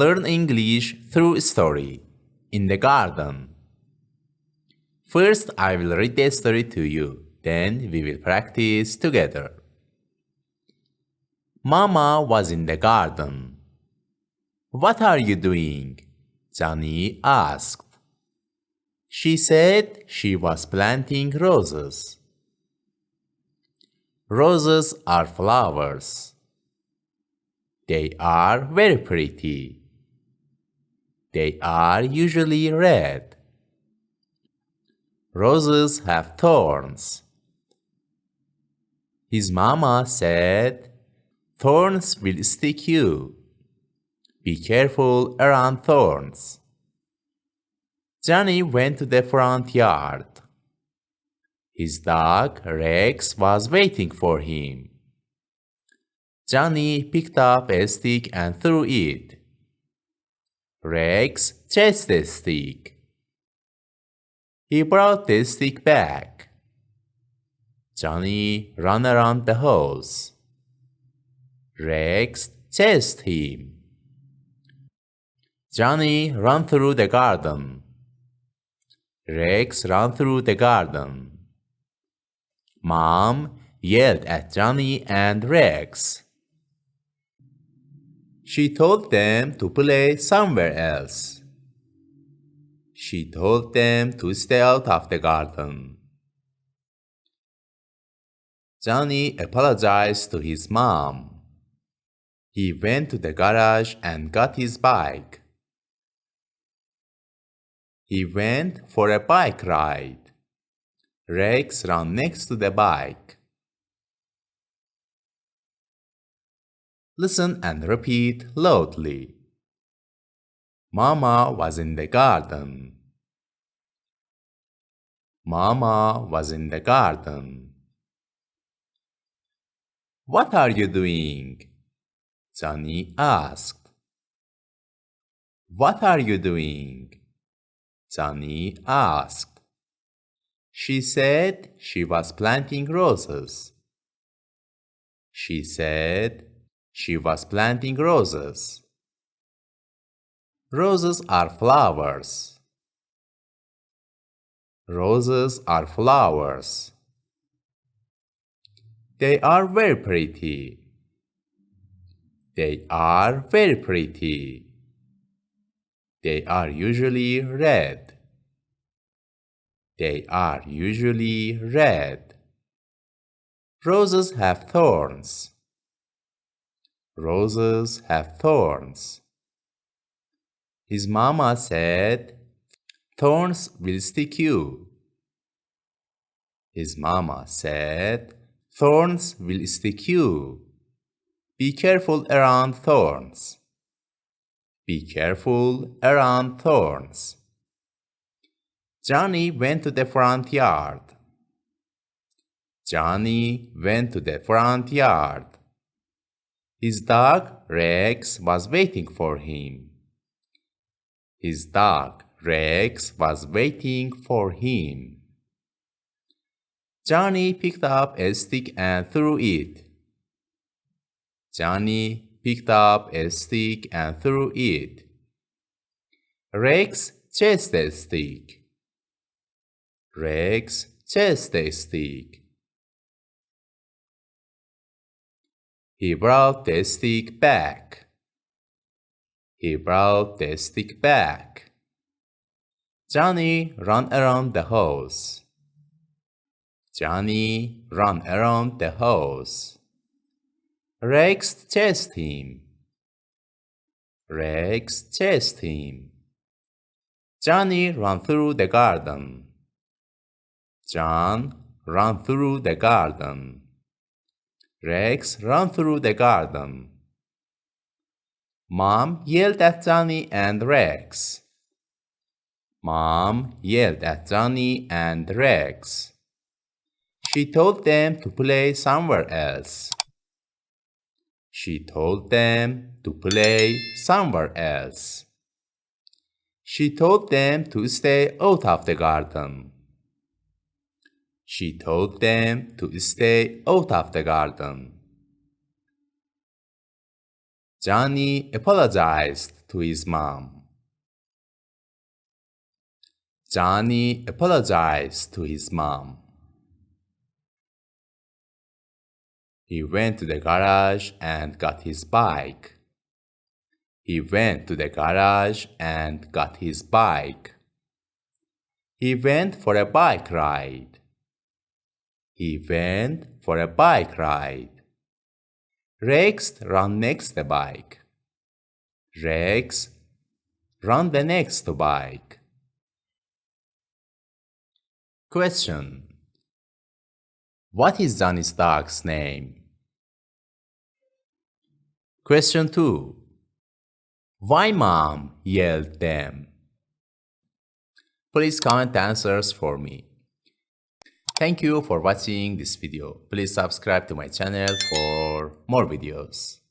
Learn English through story. In the garden. First, I will read the story to you. Then we will practice together. Mama was in the garden. "What are you doing?" Johnny asked. She said she was planting roses. Roses are flowers. They are very pretty. They are usually red. Roses have thorns. His mama said, "Thorns will stick you. Be careful around thorns." Johnny went to the front yard. His dog, Rex, was waiting for him. Johnny picked up a stick and threw it. Rex chased the stick. He brought the stick back. Johnny ran around the house. Rex chased him. Johnny ran through the garden. Rex ran through the garden. Mom yelled at Johnny and Rex. She told them to play somewhere else. She told them to stay out of the garden. Johnny apologized to his mom. He went to the garage and got his bike. He went for a bike ride. Rex ran next to the bike. Listen and repeat loudly. Mama was in the garden. Mama was in the garden. "What are you doing?" Johnny asked. "What are you doing?" Johnny asked. She said she was planting roses. She said she was planting roses. Roses are flowers. Roses are flowers. They are very pretty. They are very pretty. They are usually red. They are usually red. Roses have thorns. Roses have thorns. His mama said, "Thorns will stick you." His mama said, "Thorns will stick you. Be careful around thorns. Be careful around thorns." Johnny went to the front yard. Johnny went to the front yard. His dog, Rex, was waiting for him. His dog, Rex, was waiting for him. Johnny picked up a stick and threw it. Johnny picked up a stick and threw it. Rex chased the stick. Rex chased the stick. He brought the stick back. He brought the stick back. Johnny ran around the house. Johnny ran around the house. Rex chased him. Rex chased him. Johnny ran through the garden. John ran through the garden. Rex ran through the garden. Mom yelled at Johnny and Rex. Mom yelled at Johnny and Rex. She told them to play somewhere else. She told them to play somewhere else. She told them to stay out of the garden. She told them to stay out of the garden. Johnny apologized to his mom. Johnny apologized to his mom. He went to the garage and got his bike. He went to the garage and got his bike. He went for a bike ride. He went for a bike ride. Rex ran next the bike. Rex ran the next bike. Question: what is Johnny's dog's name? Question 2. Why mom yelled them? Please comment the answers for me. Thank you for watching this video. Please subscribe to my channel for more videos.